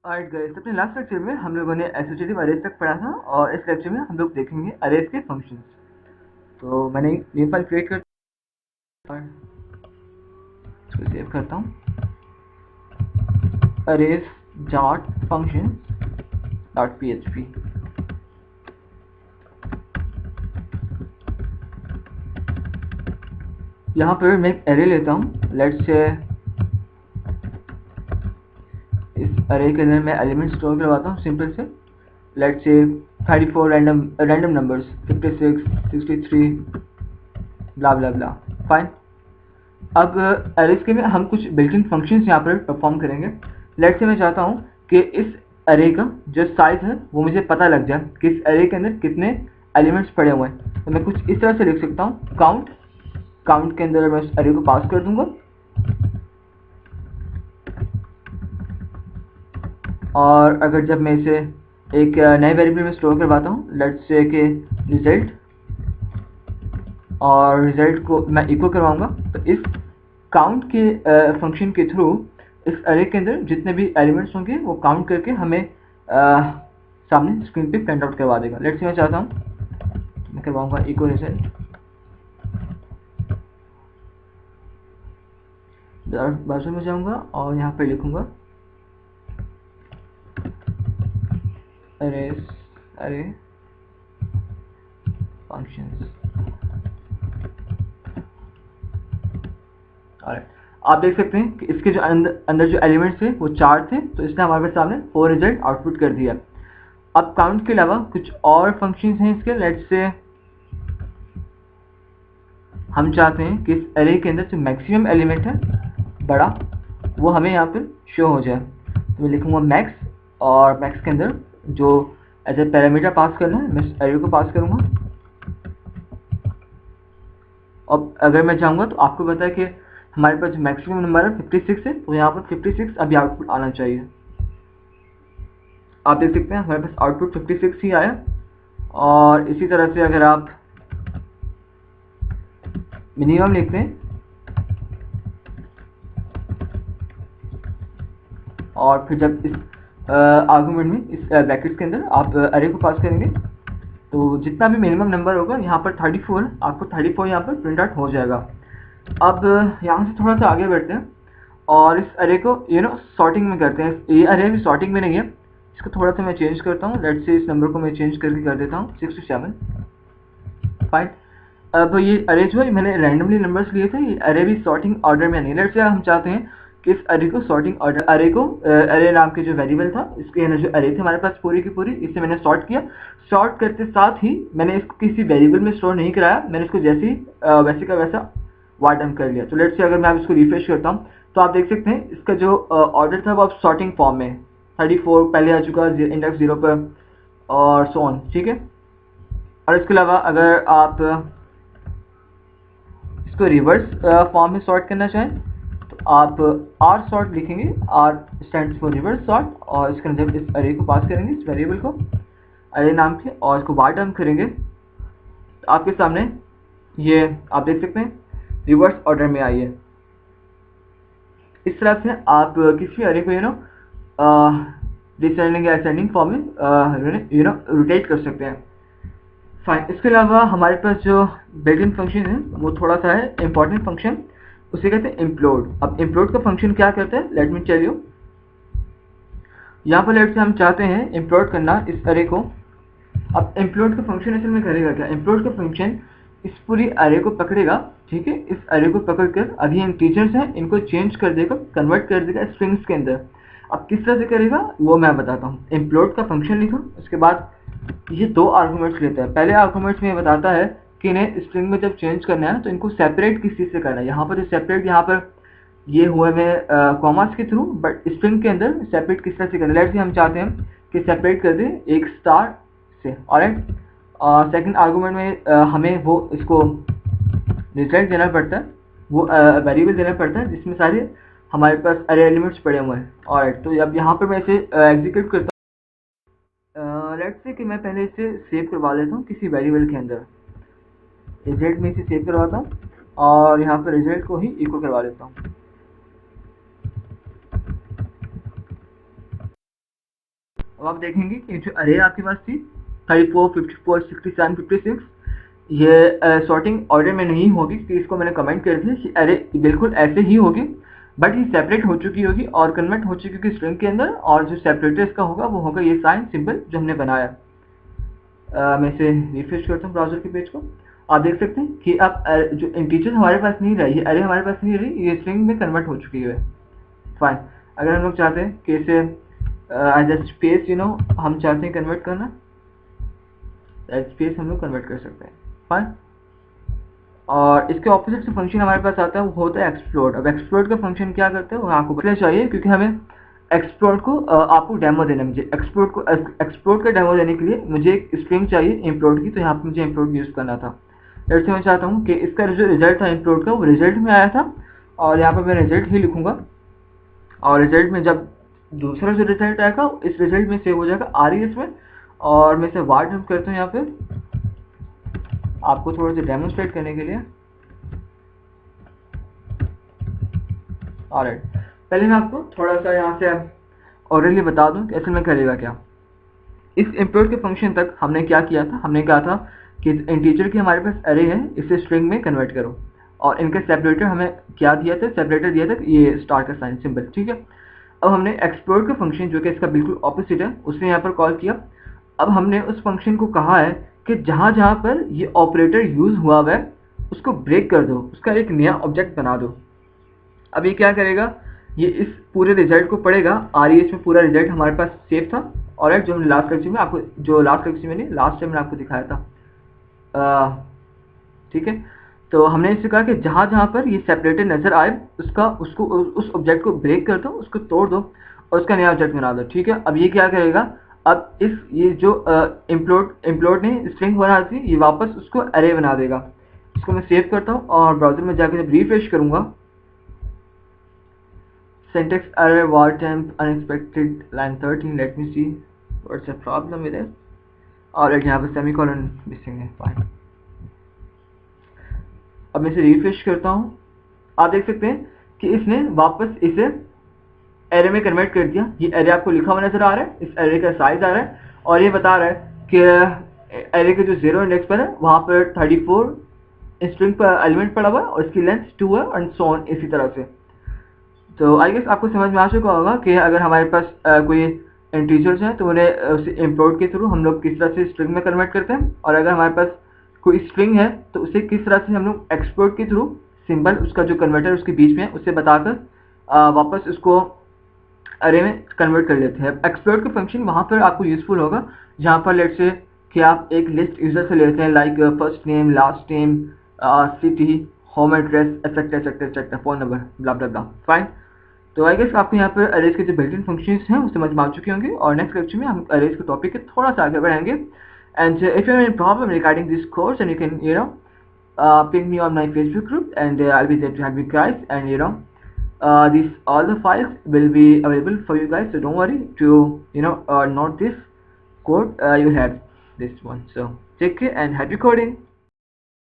Alright guys, अपने last lecture में हम लोगों ने एसोसिएटिव अरेज तक पढ़ा था और इस लेक्चर में हम लोग देखेंगे अरेज के फंक्शंस। तो मैंने ये फाइल क्रिएट कर और इसको सेव करता हूँ, arrays dot function dot php। यहाँ पर मैं एक एरे लेता हूँ। लेट्स से इस अरे के अंदर मैं एलिमेंट स्टोर करवाता हूँ सिंपल से। Let's say 34 random numbers, 56, 63, blah blah blah. Fine. अब अरेज के में हम कुछ बिल्ट इन फंक्शंस यहाँ पर परफॉर्म करेंगे। लेट्स से मैं चाहता हूँ कि इस अरे का जो साइज है वो मुझे पता लग जाए कि इस अरे के अंदर कितने एलिमेंट्स पड़े हुए हैं। तो मैं कुछ इस तरह से लिख सकता हूँ, काउंट के अंदर मैं इस अरे को पास कर दूंगा और अगर जब मैं इसे एक नए वेरिएबल में स्टोर करवाता हूँ, लेट्स से कि रिजल्ट, और रिजल्ट को मैं इक्वल करवाऊंगा, तो इस काउंट के फंक्शन के थ्रू इस अरे के अंदर जितने भी एलिमेंट्स होंगे वो काउंट करके हमें सामने स्क्रीन पे प्रिंट आउट करवा देगा। लेट्स से मैं चाहता हूँ मैं करवाऊंगा इक्वल रिजल्ट, बाजू में जाऊंगा और यहाँ पे लिखूंगा अरे फंक्शंस। आप देख सकते हैं कि इसके जो अंदर जो एलिमेंट्स थे वो 4 थे, तो इसने हमारे सामने 4 रिजल्ट आउटपुट कर दिया। अब काउंट के अलावा कुछ और फंक्शंस हैं इसके। लेट्स से हम चाहते हैं कि इस अरे के अंदर जो मैक्सिमम एलिमेंट है बड़ा, वो हमें यहाँ पर शो हो जाए। तो मैं लिखूंगा मैक्स, और मैक्स के अंदर जो एज ए पैरामीटर पास करना है मैं इस अरे को पास करूंगा। अब अगर मैं चाहूँगा तो आपको पता है कि हमारे पास मैक्सिमम नंबर है 56 है, तो यहाँ पर 56 अभी आउटपुट आना चाहिए। आप देख सकते हैं हमारे पास आउटपुट 56 ही आया। और इसी तरह से अगर आप मिनिमम लिखते हैं और फिर जब इस आर्गुमेंट में इस ब्रैकेट्स के अंदर आप अरे को पास करेंगे, तो जितना भी मिनिमम नंबर होगा यहाँ पर 34, आपको 34 यहाँ पर प्रिंट आउट हो जाएगा। अब यहाँ से थोड़ा सा आगे बढ़ते हैं और इस अरे को सॉर्टिंग में करते हैं। ये अरे भी सॉर्टिंग में नहीं है, इसको थोड़ा सा मैं चेंज करता हूँ। लेट्स से इस नंबर को मैं चेंज करके कर देता हूँ 6 to 7। फाइन। अब ये अरे जो है मैंने रैंडमली नंबर्स लिए थे, ये अरे भी सॉर्टिंग ऑर्डर में नहीं। लेट्स से हम चाहते हैं कि इस अरे को सॉर्टिंग ऑर्डर, अरे को अरे नाम के जो वेरिएबल था इसके जो अरे थे हमारे पास पूरी की पूरी, इसे मैंने सॉर्ट किया। सॉर्ट करते साथ ही मैंने इसको किसी वेरिएबल में स्टोर नहीं कराया, मैंने इसको जैसे ही वैसे का वैसा वार्ड डाउन कर लिया। तो लेट्स से अगर मैं इसको रिफ्रेश करता हूँ तो आप देख सकते हैं इसका जो ऑर्डर था वो अब सॉर्टिंग फॉर्म में 34 पहले आ चुका है इंडेक्स 0 पर, और सो ऑन। ठीक है। और इसके अलावा अगर आप इसको रिवर्स फॉर्म में सॉर्ट करना चाहें तो आप आर सॉर्ट लिखेंगे, R stands for reverse sort, और इसके अंदर इस अरे को पास करेंगे, इस वेरिएबल को अरे नाम के, और इसको वार्ड डाउन करेंगे। तो आपके सामने ये आप देख सकते हैं रिवर्स ऑर्डर में आई है। इस तरह से आप किसी अरे को डिसेंडिंग या असेंडिंग फॉर्म में रोटेट कर सकते हैं। फाइन। इसके अलावा हमारे पास जो बिल्ट इन फंक्शन है वो थोड़ा सा है इंपॉर्टेंट फंक्शन, उसे कहते हैं इम्प्लोड। अब इम्प्लोड का फंक्शन क्या करता है, लेट मी टेल यू। यहाँ पर लेट से हम चाहते हैं इम्प्लोड करना इस अरे को। अब इम्प्लोड का फंक्शन असल में करेगा क्या, इम्प्लोड का फंक्शन इस पूरी अरे को पकड़ेगा। ठीक है। इस अरे को पकड़कर अभी हम टीचर्स हैं इनको चेंज कर देगा, कन्वर्ट कर देगा स्ट्रिंग्स के अंदर। अब किस तरह से करेगा वो मैं बताता हूँ। इम्प्लोड का फंक्शन लिखा, उसके बाद ये 2 आर्गुमेंट्स लेता है। पहले आर्गुमेंट्स में बताता है कि इन्हें स्ट्रिंग में जब चेंज करना है तो इनको सेपरेट किस चीज़ से करना है। यहाँ पर जो सेपरेट यहाँ पर ये हुआ है कॉमास के थ्रू, बट स्ट्रिंग के अंदर सेपरेट किस तरह से करना है। लेट्स से हम चाहते हैं कि सेपरेट कर दें एक स्टार से। ऑलराइट। सेकंड आर्गुमेंट में हमें वो इसको रिजल्ट देना पड़ता है, वो वेरिएबल देना पड़ता है जिसमें सारे हमारे पास अरे एलिमेंट्स पड़े हुए हैं। ऑलराइट। तो अब यहाँ पर मैं इसे एग्जीक्यूट करता हूँ। लेट्स से कि मैं पहले इसे सेव करवा लेता हूँ किसी वेरिएबल के अंदर। रिजल्ट में इसे सेव करवाता हूँ और यहाँ पर रिजल्ट को ही इक्वल करवा लेता हूँ। अब आप देखेंगे कि जो अरे आपके पास थी 34, 54, 67, 56, ये सॉर्टिंग ऑर्डर में नहीं होगी, तो इसको मैंने कमेंट कर दिया कि अरे बिल्कुल ऐसे ही होगी, बट ये सेपरेट हो चुकी होगी और कन्वर्ट हो चुकी होगी स्ट्रिंग के अंदर, और जो सेपरेटर इसका होगा वो होगा ये साइन सिंबल जो हमने बनाया। मैं इसे रिफ्रेश करता हूँ ब्राउजर के पेज को। आप देख सकते हैं कि अब जो इंटीजर हमारे पास नहीं रही, अरे हमारे पास नहीं रही, ये स्ट्रिंग में कन्वर्ट हो चुकी है। फाइन। अगर हम लोग चाहते हैं कि इसे एज अ स्पेस हम चाहते हैं कन्वर्ट करना, एज स्पेस हम लोग कन्वर्ट कर सकते हैं। फाइन। और इसके ऑपोजिट से फंक्शन हमारे पास आता है, वो होता है एक्सप्लोड। अब एक्सप्लोड का फंक्शन क्या करता है वो आपको बताना चाहिए, क्योंकि हमें एक्सप्लोड को आपको डेमो देना, मुझे एक्सप्लोड का डेमो देने के लिए मुझे एक स्ट्रिंग चाहिए इम्प्लोड की, तो यहाँ पर मुझे इम्प्लोड यूज़ करना था। जैसे मैं चाहता हूँ कि इसका जो रिजल्ट था इम्प्लोड का वो रिजल्ट में आया था, और यहाँ पर मैं रिजल्ट ही लिखूँगा, और रिजल्ट में जब दूसरा जो रिजल्ट आएगा इस रिजल्ट में सेव हो जाएगा RES में, और मैं इसे वार डंप करता हूँ यहाँ पे आपको थोड़ा सा डेमोन्स्ट्रेट करने के लिए। ऑलराइट, पहले मैं आपको थोड़ा सा यहाँ से ऑरली बता दूँ कि असल में करेगा क्या। इस इम्प्लोड के फंक्शन तक हमने क्या किया था, हमने कहा था कि इंटीजर की हमारे पास अरे है, इसे स्ट्रिंग में कन्वर्ट करो, और इनका सेपरेटर हमें क्या दिया था, सेपरेटर दिया था ये स्टार का साइन सिंबल, ठीक है। अब हमने एक्सप्लोर का फंक्शन जो कि इसका बिल्कुल ऑपोजिट है उसे यहाँ पर कॉल किया। अब हमने उस फंक्शन को कहा है कि जहाँ जहाँ पर ये ऑपरेटर यूज़ हुआ हुआ है उसको ब्रेक कर दो, उसका एक नया ऑब्जेक्ट बना दो। अब ये क्या करेगा, ये इस पूरे रिजल्ट को पढ़ेगा, RES में पूरा रिजल्ट हमारे पास सेव था, और जो हमने लास्ट लेक्चर में आपको लास्ट टाइम मैंने आपको दिखाया था, ठीक है। तो हमने इससे कहा कि जहाँ जहाँ पर ये सेपरेटर नज़र आए उसको उस ऑब्जेक्ट को ब्रेक कर दो, उसको तोड़ दो और उसका नया ऑब्जेक्ट बना दो, ठीक है। अब ये क्या करेगा, अब ये जो इम्प्लोड ने स्ट्रिंग बना थी ये वापस उसको अरे बना देगा। इसको मैं सेव करता हूँ और ब्राउजर में जाकर जब रिफ्रेश करूँगा, syntax error var temp unexpected line 13, let me see what's the problem with it, और यहाँ पर सेमीकोलन मिसिंग है। फाइन। अब मैं इसे रिफ्रेश करता हूँ, आप देख सकते हैं कि इसने वापस इसे एरे में कन्वर्ट कर दिया। ये एरे आपको लिखा हुआ नजर आ रहा है, इस एरे का साइज आ रहा है, और ये बता रहा है कि एरे के जो 0 इंडेक्स पर है वहाँ पर 34 स्ट्रिंग पर एलिमेंट पड़ा हुआ है और इसकी लेंथ 2 है, एंड सो ऑन इसी तरह से। तो आई गेस आपको समझ में आ चुका होगा कि अगर हमारे पास कोई इंटीजर्स हैं तो उन्हें उसे इम्प्लोड के थ्रू हम लोग किस तरह से स्ट्रिंग में कन्वर्ट करते हैं, और अगर हमारे पास कोई स्ट्रिंग है तो उसे किस तरह से हम लोग एक्सपोर्ट के थ्रू सिंबल उसका जो कन्वर्टर उसके बीच में है उसे बताकर वापस उसको अरे में कन्वर्ट कर लेते हैं। एक्सपोर्ट का फंक्शन वहाँ पर आपको यूजफुल होगा जहाँ पर लेट्स से कि आप एक लिस्ट यूजर से लेते हैं, like first name, last name, city, home address, etcetera etcetera etcetera, phone number, blah blah blah. Fine. तो आई गेस आपको यहाँ पर अरेज के जो बिल्ट इन फंक्शंस हैं वो समझ में आ चुके होंगे, और नेक्स्ट लेक्चर में हम अरेज के टॉपिक के थोड़ा सा आगे बढ़ेंगे। And if you have any problem regarding this course, and you can ping me on my Facebook group, and I'll be there to help you guys. And these all the files will be available for you guys, so don't worry to note this code. You have this one, so take care and happy coding.